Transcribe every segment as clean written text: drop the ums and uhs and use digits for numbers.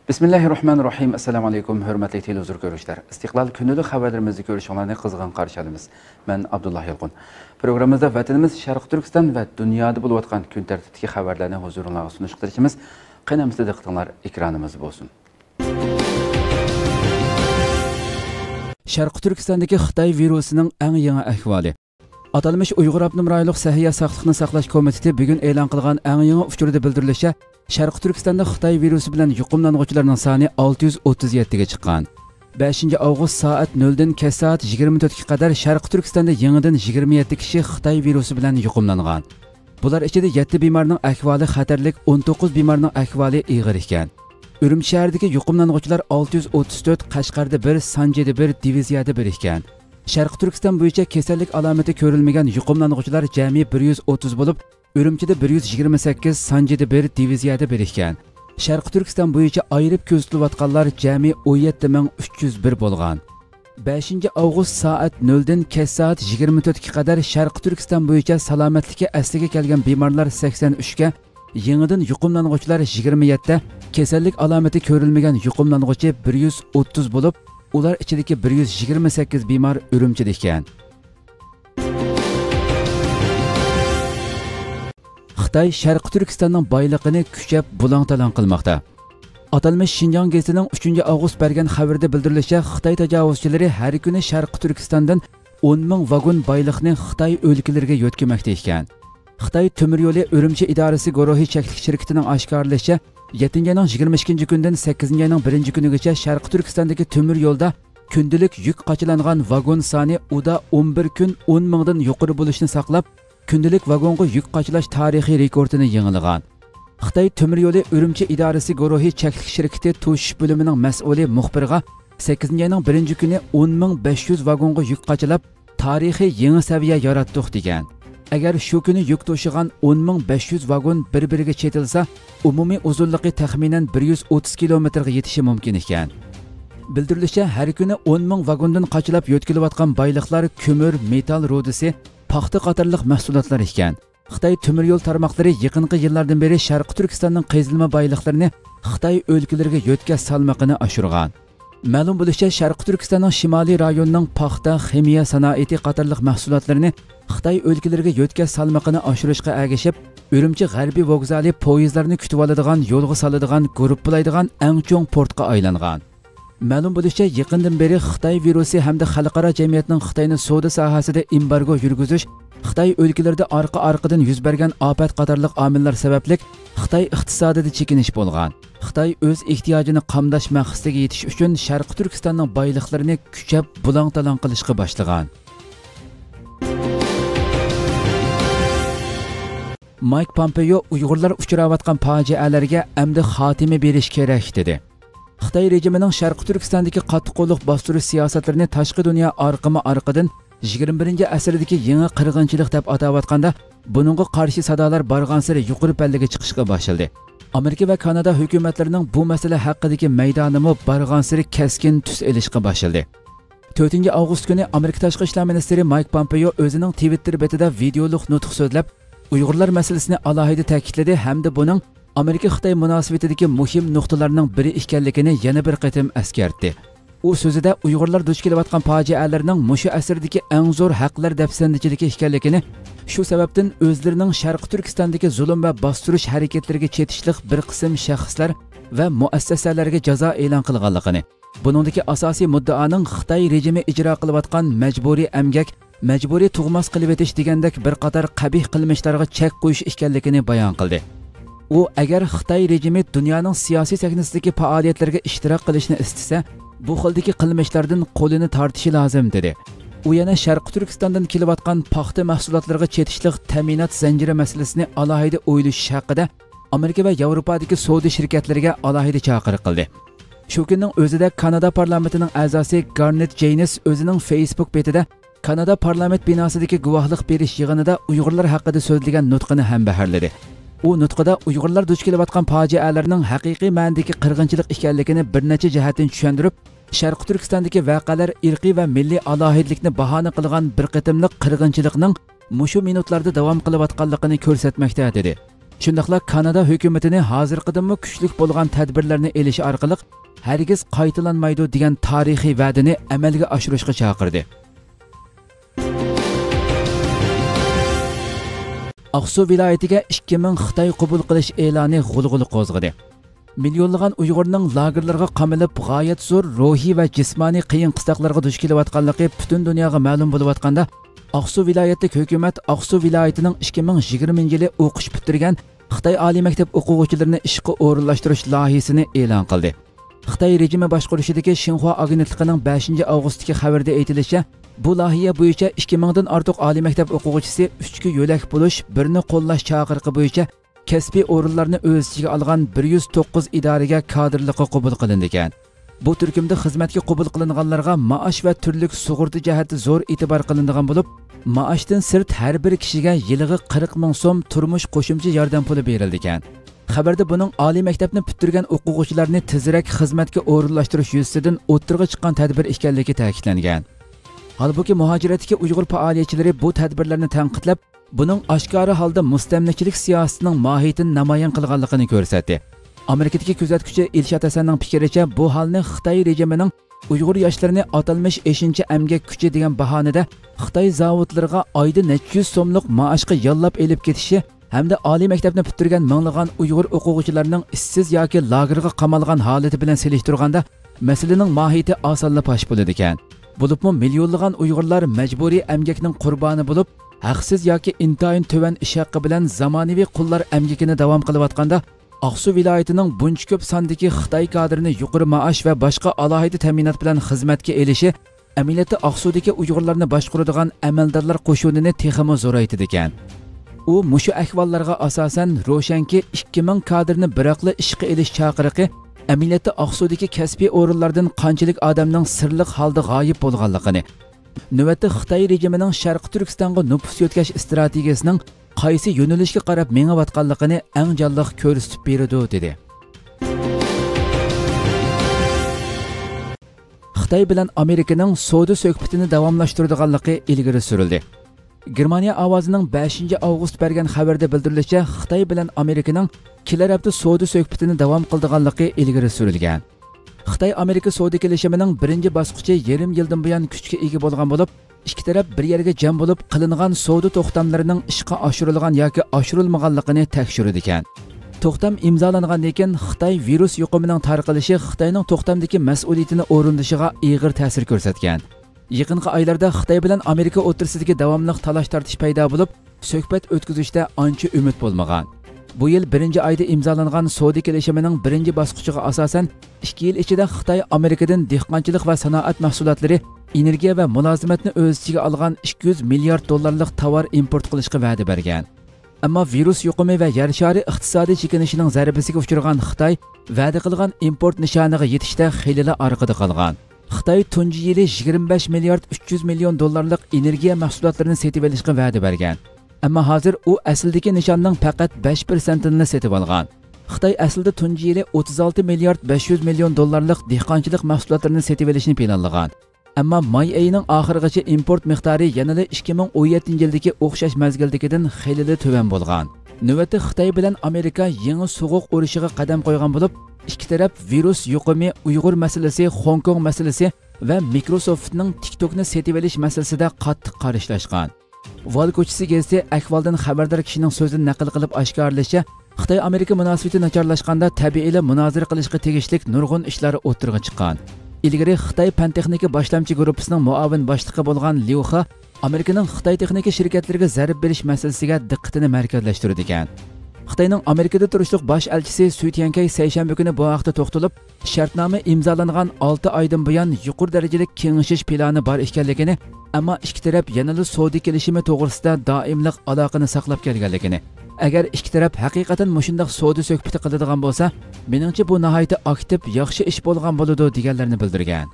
Bismillahirrahmanirrahim. Assalamu alaikum, hürmetli televizyon görüşler. İstiklal günlük haberlerimizi görüşünlerine kızgın karşıladınız. Ben Abdullah Yılgun. Programımızda vatanımız Şarkı Türkistan ve dünyada bulup atkan gün tertipteki haberlerini huzuruna sunuş kılışımız. Kınamızda dıktanlar ekranımız olsun. Şarkı Türkistan'daki Xitay virusunun en yeni ahvali. Atalmış Uyghur Abnum Raylık Səhiyyə Saqlıqını Saqlaş Komiteti bugün e'lon qilgan eng yangi uchurda bildirilishcha, Sharq Turkistonda Xitoy virusi bilan yuqumlanuvchilarning soni 637 ga chiqqan. 5 avgust soat 0 dan kech soat 24 ga qadar Sharq Turkistonda yangidan 27 kishi Xitoy virusi bilan yuqumlangan. Bular ichida 7 bemorning ahvoli xatarlik, 19 bemorning ahvoli og'ir ekan. Urumchi shahridagi yuqumlanuvchilar 634, Qashqarda 1, Sanjida 1, diviziyada 1 ekan. Sharq Turkiston bo'yicha kasallik alomati ko'rilmagan yuqumlanuvchilar jami 130 bo'lib, Urumchida 128, Sanjida 1, diviziyada 1 ekan. Sharq Turkiston bo'yicha ayirib ko'zatilayotganlar jami 17301 bo'lgan. 5 avgust soat 0 dan kech soat 24 ga qadar Sharq Turkiston bo'yicha salomatlikka asliga kelgan bemorlar 83 ga, yangidan yuqumlanuvchilar 27, kasallik alomati ko'rilmagan yuqumlanuvchi 130 bo'lib, ular ichidagi 128 bemor Urumchida ekan. Xitoy Sharq Turkistonning boyligini kuchab bulang-talang qilmoqda. Atalmış Xinjiang gazetining 3 avgust bergan xabarda bildirilishicha, Xitoy tajovuzchilari har kuni Sharq Turkistondan 10 ming vagon boyliqni Xitoy o'lkalariga yo'tkazmoqda ekan. Xitoy temir yo'li Urumchi idorasi guruhi cheklik shirkatining oshkorlashicha, 7 ayning 22 kundan 8 ayning 1 kunigacha Sharq Turkistondagi temir yo'lda kundalik yuk qachilangan vagon soni uda 11 kun 10 mingdan yuqori bo'lishini saqlab, kundalik vagonga yuk qachilash tarixiy rekordini yangilagan. Xitoy temir yo'li Urumchi idorasi guruhi cheklik shirkati Tush bo'limining mas'uli muxbirga 8 ayning 1 kuni 10500 vagonga yuk qachilab, tarixiy yangi saviya yaratdik degan. Agar shu kuni yuk to'shigan 10500 vagon bir-biriga chetilsa, umumiy uzunligi taxminan 130 kilometrga yetishi mumkin ekan. Bildirilishicha, har kuni 10 ming vagondan qachilab yo'tkilayotgan boyliqlar ko'mir, metal rudasi, paxta qatorliq mahsulotlar ekan. Xitoy temir yo'l tarmoqlari yaqinqi yillardan beri Sharq Turkistonning qazilma boyliqlarini Xitoy o'lkalariga yo'tkaz salmoqini oshirgan. Ma'lum bo'lishicha, Sharq Turkistonning shimoliy rayonining paxta, ximiya sanoati qatorliq mahsulotlarini Xitoy o'lkalariga yo'tkaz salmoqini oshirishga ergashib, Urumchi g'arbiy vokzali poyezdlarni kutib oladigan, yo'lga soladigan, gruppalaydigan eng cho'ng portga aylangan. Ma'lum bo'lishicha, yaqindan beri Xitoy virusi hamda xalqaro jamiyatning Xitoyning savdo sohasida embargo yurgizish, Xitoy o'lkalarida orqa-orqadan yuz bergan ofat qatorliq omillar sababli Xitoy iqtisodida chekinish bo'lgan. Xitoy o'z ehtiyojini qamdash maqsadiga yetish uchun Sharq Turkistonning boyliqlarini kuchab bulang-talang qilishga boshlagan. Mike Pompeo Uyg'urlar uchrayotgan fojialarga endi xotima berish kerak dedi. Xitoy rejimining Sharq Turkistondagi qattiq-qo'lliq bostirish siyosatlarini tashqi dunyo orqama-orqadan 21-asrdagi yangi qirg'inchilik deb atayotganda, buningga qarshi sadolar barg'ansari yuqori pallaga chiqishga boshladi. Amerika va Kanada hukumatlarining bu masala haqidagi maydonimi barg'ansari keskin tus olishga boshladi. 4 avgust kuni Amerika tashqi ishlar ministri Mike Pompeo o'zining Twitter betida videolik nutq so'zlab, Uyg'urlar masalasini alohida ta'kidladi hamda buning Amerika-Xitoy munosabatidagi muhim nuqtalarning biri ekanligini yana bir qatim eskartdi. U so'zida Uyg'urlar duch kelayotgan fojialarning mushu asrdagi eng zo'r haqlar dafsandichiligi ekanligini, shu sababdan o'zlarining Sharq Turkistondagi zulm va bostirish harakatlariga chetishlik bir qism shaxslar va muassasalarga jazo e'lon qilganligini, buningdagi asosiy muddaoning Xitoy rejimi ijro qilayotgan majburiy emgak, majburiy tug'mas qilib etish degandek bir qator qabih qilmishlarga chek qo'yish ekanligini bayon qildi. U agar Xitoy rejimi dunyoning siyosiy sahnasidagi faoliyatlarga ishtirok qilishni istasa, bu xildagi qilmishlardan qo'lini tortishi lozim dedi. U yana Sharq Turkistondan kelayotgan paxta mahsulotlariga chetishlik ta'minot zanjiri masalasini alohida o'ylash haqida Amerika va Yevropadagi savdo shirkatlariga alohida chaqiriq qildi. Shu kunning o'zida Kanada parlamentining a'zosi Garnet Jaynes o'zining Facebook betida Kanada parlament binosidagi guvohlik berish yig'inida Uyg'urlar haqida so'zlagan nutqini ham baharladi. U nutqida Uyg'urlar duch kelayotgan fojialarning haqiqiy ma'nodagi qirg'inchilik ekanligini bir necha jihatdan tushuntirib, Sharq Turkistondagi voqealar irqiy va milliy alohidlikni bahona qilgan bir qatimliq qirg'inchilikning mushu minutlarda davom qilayotganligini ko'rsatmoqda dedi. Shundaqla Kanada hukumatini hozirgidanmi kuchlik bo'lgan tadbirlarni elish orqali hargiz qaytalanmaydi degan tarixiy va'dani amalga oshirishga chaqirdi. Aqsu viloyatiga 2000 Xitoy qabul qilish e'loni g'ulg'ula qo'zg'adi. Milyonlagan Uyg'urning lagerlarga qamalib, g'oyat zo'r ruhiy va jismoniy qiyin qistoqlarga duch kelayotganligi butun dunyoga ma'lum bo'lib atganda, Aqsu viloyatlik hukumat Aqsu viloyatining 2020-yili o'qish bitirgan Xitoy oliy maktab o'quvchilarini ishga o'rinlashtirish loyihasini e'lon qildi. Xitoy rejimi boshqarishidagi Xinhua agentligining 5-avgustdagi xabarda aytilishicha, bu loyiha bo'yicha 2000 dan ortiq oliy maktab o'quvchisi 3 ga yo'lak bo'lish, birini qo'llash chaqiriqi bo'yicha kasbiy o'rinlarni o'z ichiga olgan 109 idoraga kadrlikqa qabul qilindi ekan. Bu turkumda xizmatga qabul qilinganlarga maosh va turli sug'urta jihati zo'r e'tibor qilinadigan bo'lib, maoshdan sirt har bir kishiga yiliga 40 ming so'm turmush qo'shimcha yordam puli berildi ekan. Xabarda buning oliy maktabni bitirgan o'quvchilarni tezroq xizmatga o'rinlashtirish yuzasidan o'tirg'a chiqqan tadbir ekanligi ta'kidlangan. Halbuki muhojiratdagi Uyg'ur faoliyatchilari bu tadbirlarni tanqidlab, buning oshkora holda mustamlakachilik siyosatining mohiyatini namoyon qilganligini ko'rsatdi. Amerikadagi kuzatuvchi Ilshot Hasanning fikricha, bu holni Xitoy rejimining Uyg'ur yoshlarini atalmish 5-chi emgak kuchi degan bahonada Xitoy zavodlariga oyda necha yuz so'mlik maoshga yollab elib ketishi hamda oliy maktabni bitirgan minglagan Uyg'ur o'quvchilarining ishsiz yoki lagerga qamalgan holati bilan selishtirganda masalaning mohiyati osonla fosh bo'ladi ekan. Bo'libmi millionlagan Uyg'urlar majburiy emgakning qurboni bo'lib, haqsiz yoki intayin tuvan ish haqqi bilan zamonaviy qullar emgakini davom qilayotganda, Aqsu viloyatining buncha ko'p sondagi Xitoy kadrini yuqori maosh va boshqa alohida ta'minot bilan xizmatga elishi amaliyotda Aqsudagi Uyg'urlarni boshqaradigan amaldorlar qo'shunini texmi zo'raytidi ekan. U mushu ahvollarga asosan ro'shanki 2000 kadrni biroqli ishga elish chaqiriqi amaliyotda Aqsudagi kasbiy o'rinlardan qanchalik odamning sirliq holda g'oyib bo'lganligini, navbatda Xitoy rejimining Sharq Turkistonga nüfus yetkash strategiyasining qaysi yo'nalishga qarab mengayotganligini eng jonliq ko'rsatib beradi dedi. Xitoy bilan Amerikaning savdo suhbatini davomlashtiradiganligi ilgari surildi. Germaniya ovozining 5-avgust bergan xabarda bildirilishicha, Xitoy bilan Amerikaning kelar hafta savdo suhbatini davom qildiganligi ilgari surilgan. Xitoy Amerika savdo kelishimining birinchi bosqichi yarim yildan buyon kuchga ega bo'lgan bo'lib, ikki taraf bir yerga jam bo'lib qilingan savdo to'xtamlarining ishga oshirilgan yoki oshirilmaganligini tekshirdi ekan. To'xtam imzolangandan keyin Xitoy virus yuqumining tarqalishi Xitoyning to'xtamdagi mas'uliyatini o'rindashiga og'ir ta'sir ko'rsatgan. Yaqinqi oylarda Xitoy bilan Amerika o'rtasidagi davomli talash-tartish paydo bo'lib, suhbat o'tkazishda ancha umid bo'lmagan. Bu yil 1-oyda imzolangan savdo kelishimining birinchi bosqichiga asosan 2 yil ichida Xitoy Amerikadan dehqonchilik va sanoat mahsulotlari, energiya va mulozimatni o'z ichiga olgan 200 milliard dollarlik tovar import qilishga va'da bergan. Ammo virus yuqumi va yer shari iqtisodiy chekinishining zarbasiga uchragan Xitoy va'da qilgan import nishoniga yetishda xilila orqada qolgan. Xitoy tunji yili 25 milliard 300 million dollarlik energiya mahsulotlarini sotib olishga va'da bergan. Ammo hozir u asldagi nishonning faqat 5%ni sotib olgan. Xitoy aslida tunji yili 36 milliard 500 million dollarlik dehqonchilik mahsulotlarini sotib olishni planlagan. Ammo may oyining oxirigacha import miqdori yanada 2017-yildagi o'xshash mazgildagidan xilili tuvan bo'lgan. Navbatda Xitoy bilan Amerika yangi so'g'uq urushiga qadam qo'ygan bo'lib, ikki taraf virus yuqumi, Uyg'ur masalasi, Hong Kong masalasi va Microsoftning TikTokni sotib olish masalasida qattiq qarshilashgan. Val ko'chisi gazeti ahvoldan xabardor kishining so'zini naql qilib oshkorlashicha, Xitoy Amerika munosabati nacharlashganda tabiiyla munozara qilishga tegishli nurg'un ishlar o'tirg'a chiqqan. Ilgari Xitoy Pan-texnika boshlamchi guruhining muavin boshlig'i bo'lgan Liu He Amerikaning Xitoy texnika shirkatlariga zarb berish masalasiga diqqatini markazlashtirdi ekan. Xitoyning Amerikada turishliq bosh elchisi Sui Tiankay seshanba kuni bu haqda to'xtalib, shartnoma imzolangan 6 oydan buyon yuqori darajali kengashish plani bor ekanligini, ammo ikki taraf yanada savdo kelishimi to'g'risida doimliq aloqani saqlab kelganligini, agar ikki taraf haqiqatan mushundaq savdo suhbati qiladigan bo'lsa, meningcha bu nihoyatda aktiv, yaxshi ish bo'lgan bo'ladi deganlarni bildirgan.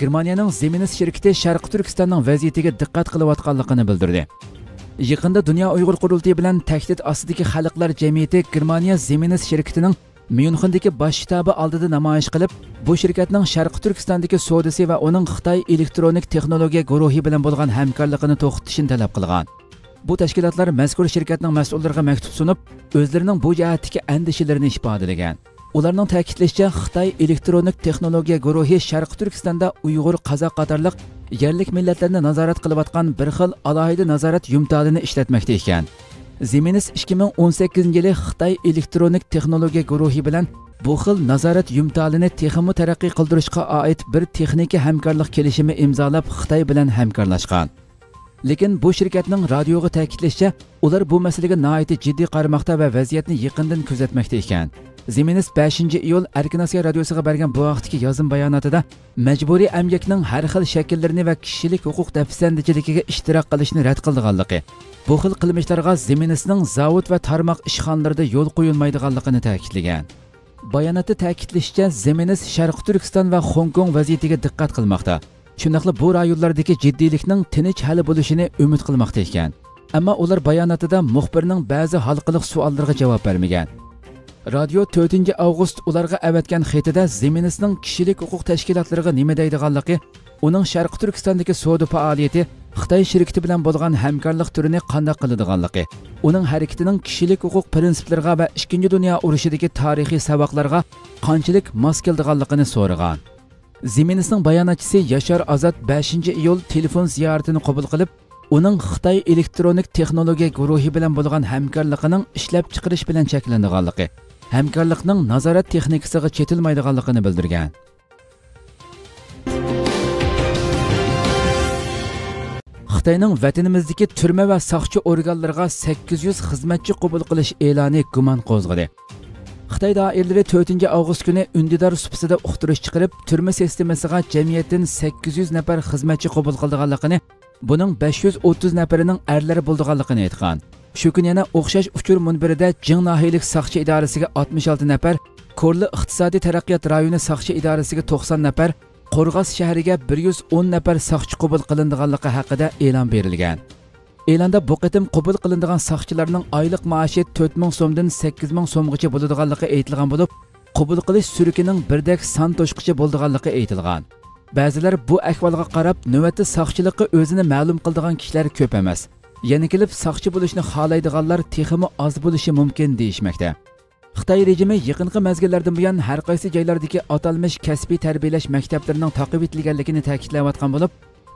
Germaniyaning Siemens shirkati Sharq Turkistonning vaziyatiga diqqat qilayotganligini bildirdi. Yaqinda Dunyo Uyg'ur qurultiyi bilan tahdid ostidagi xalqlar jamiyati Germaniya Siemens shirkatining Myunxendagi bosh shtabi oldida namoyish qilib, bu shirkatning Sharqi Turkistondagi savdosi va uning Xitoy elektronik texnologiya guruhi bilan bo'lgan hamkorligini to'xtatishni talab qilgan. Bu tashkilotlar mazkur shirkatning mas'ullariga maktub sunib, o'zlarining bu jihatdagi andishalarini ifodalagan. Ularning ta'kidlashicha, Xitoy elektronik texnologiya guruhi Sharqi Turkistonda Uyg'ur, Qozoq qatorliq yerlik millatlarni nazorat qilayotgan bir xil alohida nazorat yumtadini ishlatmoqda ekan. Zeminis 2018-yili Xitoy elektronik texnologiya guruhi bilan bu xil nazorat yumtalini texnik taraqqiy qildirishga oid bir texnika hamkorlik kelishimi imzolab Xitoy bilan hamkorlashgan. Lekin bu shirkatning radioga ta'kidlashicha, ular bu masalaga nihoyat jiddiy qaramoqda va vaziyatni yaqindan kuzatmoqda ekan. Zeminis 5-iyul Erkin Osiyo radiosiga bergan bu vaqtdagi yozim bayonotida majburiy emgakning har xil shakllarini va kishilik huquq dafsandichiligiga ishtirok qilishni rad qilganligi, bu xil qilmishlarga Zeminisning zavod va tarmoq ishxonalarida yo'l qo'yilmaydiganligini ta'kidlagan. Bayonotda ta'kidlashicha, Zeminis Sharqi Turkiston va Hong Kong vaziyatiga diqqat qilmoqda. Shundaqla bu rayonlardagi jiddiylikning tinch hal bo'lishini umid qilmoqda ekan. Ammo ular bayonotida muxbirning ba'zi halqiliq savollariga javob bermagan. Radio 4-avgust ularga avatgan xatida Zeminisning kishilik huquq tashkilotlariga nima deydiganligi, uning Sharqi Turkistondagi savdo faoliyati Xitoy shirkati bilan bo'lgan hamkorlik turini qanday qiladiganligi, uning harakatining kishilik huquq prinsiplariga va 2-dunyo urushidagi tarixiy saboqlarga qanchalik mos keladiganligini so'ragan. Zeminisning bayonotchisi Yashar Azad 5-iyul telefon ziyoratini qabul qilib, uning Xitoy elektronik texnologiya guruhi bilan bo'lgan hamkorligining ishlab chiqarish bilan cheklanganligi, hamkorlikning nazorat texnikasiga chetilmaydiganligini bildirgan. Xitoyning vatanimizdagi turma va soqchi organlariga 800 xizmatchi qabul qilish e'loni gumon qo'zg'adi. Xitoy doiralari 4-avgust kuni undidor sifatida uqtirish chiqarib, turma sistemasiga jamiyatdan 800 nafar xizmatchi qabul qilganligini, buning 530 nafarining erlari bo'lganligini aytgan. Shu kun yana o'xshash uchur munbirida Jing nahiyalik soqchi idorasiga 66 nafar, Korli iqtisodiy taraqqiyot rayoni soqchi idorasiga 90 nafar, Qo'rg'os shahriga 110 nafar soqchi qabul qilinganligi haqida e'lon berilgan. E'londa bu qitim qabul qilingan soqchilarning oylik maoshi 4000 so'mdan 8000 so'mgacha bo'ladiganligi aytilgan bo'lib, qabul qilish surikining birdek son to'shqichi bo'lganligi aytilgan. Ba'zilar bu ahvolga qarab, navbatda soqchilikqa o'zini ma'lum qiladigan kishilar ko'p emas. Yana kelib soqchi bo'lishni xohlaydiganlar texmi oz bo'lishi mumkin deyishmoqda. Xitoy rejimi yaqinqi mezgillardan buyon har qaysi joylardagi atalmish kasbiy tarbiyalash maktablarining taqib etilganligini ta'kidlayotgan bo'lib,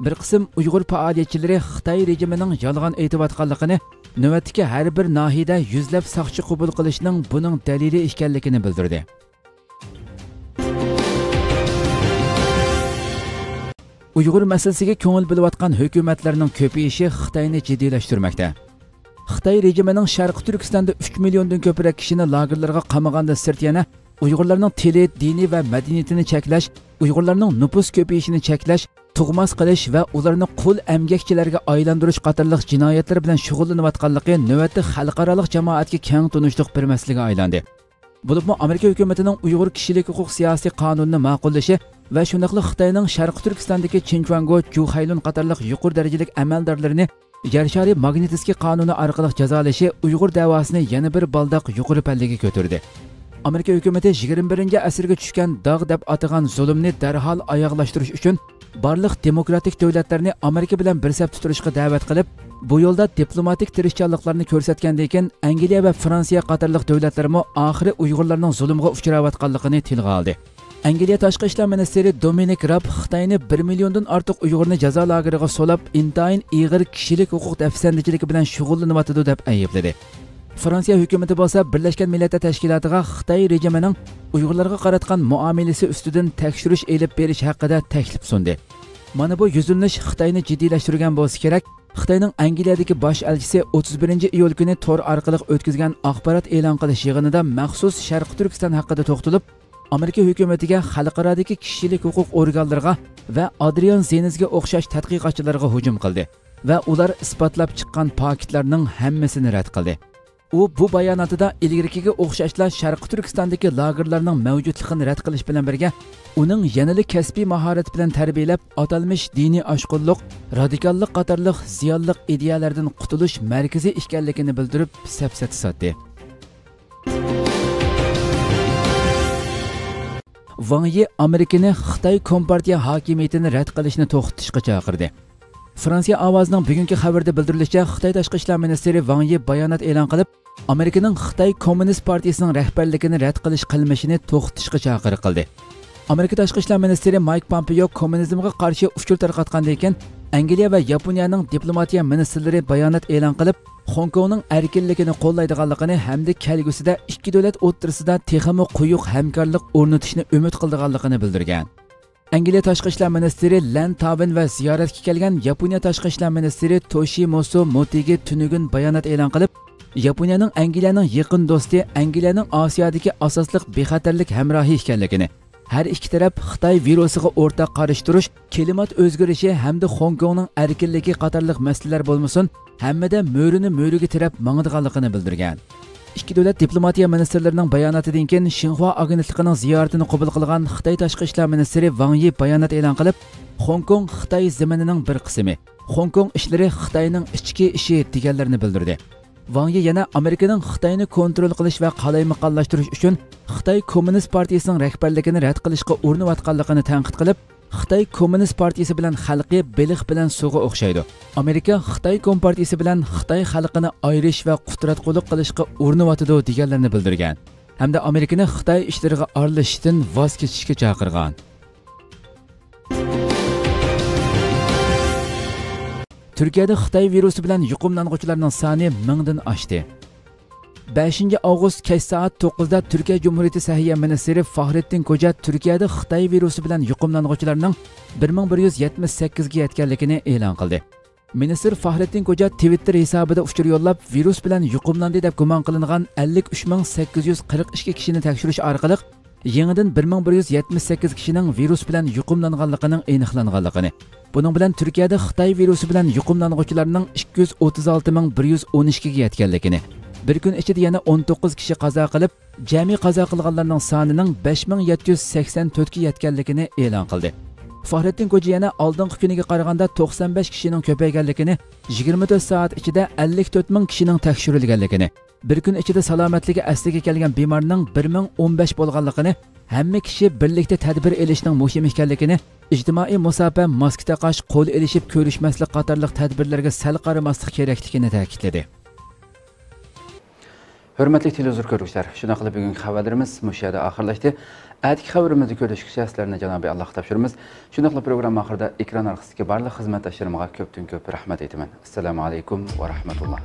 bir qism Uyg'ur faoliyatchilari Xitoy rejimining yolg'on aytayotganligini, navbatdagi har bir nahiyada yuzlab soqchi qabul qilishning buning dalili ekanligini bildirdi. Uyg'ur masalasiga ko'ngil bo'layotgan hukumatlarning ko'payishi Xitoyni jiddiylashtirmoqda. Xitoy rejimining Sharqi Turkistonda 3 milliondan ko'proq kishini lagerlarga qamaganda sirt yana Uyg'urlarning tili, dini va madaniyatini cheklash, Uyg'urlarning nupus ko'payishini cheklash, tug'mas qilish va ularni qul emgakchilarga aylantirish qatorliq jinoyatlar bilan shug'ullanayotganligi navbatda xalqaro jamoatga keng tunishliq bermasligi aylandi. Bo'libmi Amerika hukumatining Uyg'ur kishilik huquq siyosiy qonunini ma'qullashi va shuningdek Xitoyning Sharqi Turkistondagi Chinchuango, Juhaylun qatorliq yuqori darajalik amaldorlarini Yarshari Magnitskiy qonuni orqali jazolashi Uyg'ur davosini yana bir baldoq yuqori pallaga ko'tardi. Amerika hukumati 21-asrga tushgan dog' deb atagan zulmni darhol oyoqlashtirish uchun barliq demokratik davlatlarni Amerika bilan bir saf tutilishga da'vat qilib, bu yo'lda diplomatik tirishchanliklarni ko'rsatgandan keyin Angliya va Fransiya qatorliq davlatlarmi oxiri Uyg'urlarning zulmga uchrayotganligini tilga oldi. Angliya tashqi ishlar ministri Dominic Raab Xitoyni 1 milliondan ortiq Uyg'urni jazo lageriga solab, intayin ig'ir kishilik huquq dafsandichiligi bilan shug'ullanyotdi deb aybladi. Fransiya hukumati bo'lsa Birlashgan Millatlar Tashkilotiga Xitoy rejimining Uyg'urlarga qaratgan muomalasi ustidan tekshirish elib berish haqida taklif sundi. Mana bu yuzlanish Xitoyni jiddiylashtirgan bo'lsa kerak. Xitoyning Angliyadagi bosh elchisi 31-iyul kuni tor orqali o'tkazgan axborot e'lon qilish yig'inida maxsus Sharqi Turkiston haqida to'xtalib, Amerika hukumatiga, xalqarodagi kishilik huquq organlariga va Adrian Zenizga o'xshash tadqiqotchilarga hujum qildi va ular isbotlab chiqqan faktlarning hammasini rad qildi. U bu bayonotida ilgariga o'xshashlar Sharqi Turkistondagi lagerlarning mavjudligini rad qilish bilan birga, uning yanada kasbiy mahorat bilan tarbiyalab, atalmish diniy oshqunlik, radikallik qatorliq ziyonli ideyalardan qutulish markazi ekanligini bildirib, sapsat sotdi. Wang Yi Amerikani Xitoy Kompartiya hokimiyatini rad qilishni to'xtatishga chaqirdi. Fransiya ovozining bugungi xabarda bildirilishicha, Xitoy tashqi ishlar ministri Wang Yi bayonot e'lon qilib, Amerikaning Xitoy Kommunist partiyasining rahbarligini rad qilish qilmishini to'xtatishga chaqiriq qildi. Amerika tashqi ishlar ministri Mike Pompeo kommunizmga qarshi uchur tarqatgandan keyin Angliya va Yaponiyaning diplomatiya ministrlari bayonot e'lon qilib, Hong Kongning erkinligini qo'llaydiganligini hamda kelgusida ikki davlat o'rtasida texmi quyuq hamkorlik o'rnatishni umid qildiganligini bildirgan. Angliya tashqi ishlar ministri Len Tobin va ziyoratga kelgan Yaponiya tashqi ishlar ministri Toshimitsu Motegi tunugun bayonot e'lon qilib, Yaponiyaning Angliyaning yaqin do'sti, Angliyaning Osiyodagi asosliq bexatarlik hamrohi ekanligini, har ikki taraf Xitoy virusiga o'rtaq qarash turish, klimat o'zgarishi hamda Hong Kongning erkinligi qatorliq masalalar bo'lmasin, hammada mo'rini mo'riga tirab mangdiganligini bildirgan. İki davlat diplomatiya ministrlarining bayonotidan keyin Xinhua agentligining ziyoratini qabul qilgan Xitoy tashqi ishlar ministri Wang Yi bayonot e'lon qilib, Hong Kong Xitoy zaminining bir qismi, Hong Kong ishlari Xitoyning ichki ishi deganlarini bildirdi. Wang Yi yana Amerikaning Xitoyni kontrol qilish va qalaymaqonlashtirish uchun Xitoy Kommunist partiyasining rahbarligini rad qilishga urinayotganligini tanqid qilib, Xitoy Kommunist partiyasi bilan xalqi beliq bilan suvga o'xshaydi. Amerika Xitoy Kompartiyasi bilan Xitoy xalqini ayirish va qutratqulik qilishga urinayotidi deganlarini bildirgan. Hamda Amerikani Xitoy ishlariga aralashishdan voz kechishga chaqirgan. Turkiyada Xitoy virusi bilan yuqumlanuvchilarning soni 1000 dan oshdi. 5 avgust kech soat 9 da Türkiye Cumhuriyeti Səhiyyə Ministri Fahrettin Koca Türkiyədə Xitoy virusi bilan yuqumlanğuchilarning 1178 ga yetganligini e'lon qildi. Ministr Fahrettin Koca Twitter hisobida uchur yo'llab, virus bilan yuqumlandi deb gumon qilingan 53842 kishini tekshirish orqali yangidan 1178 kishining virus bilan yuqumlanganligining aniqlanganligini. Buning bilan Turkiyada Xitoy virusi bilan yuqumlanğuchilarning 236112 ga yetganligini, bir kun ichida yana 19 kishi qazo qilib, jami qazo qilganlarning sonining 5784 ga yetganligini e'lon qildi. Fahrettin Koca yana oldingi kuniga qaraganda 95 kishining ko'payganligini, 24 soat ichida 54 ming kishining tekshirilganligini, bir kun ichida salomatligi asliga kelgan bemorning 1015 bo'lganligini, hamma kishi birlikda tadbir elishning muhim ekanligini, ijtimoiy masofa, maska taqash, qo'l elishib ko'rishmaslik qatorliq tadbirlarga sal qaramaslik kerakligini ta'kidladi. Hürmetli televizyon görüşler, şuna qilib bugungi xabarlarimiz mushada oxirlashdi. Atki xabarimizni ko'rishga sizlarni Janobi Alloh topshiramiz. Shuna qilib program oxirida ekran orqasidagi barliq xizmatdoshlarimga ko'pdan ko'p rahmat aytaman. Assalomu alaykum va rahmatulloh.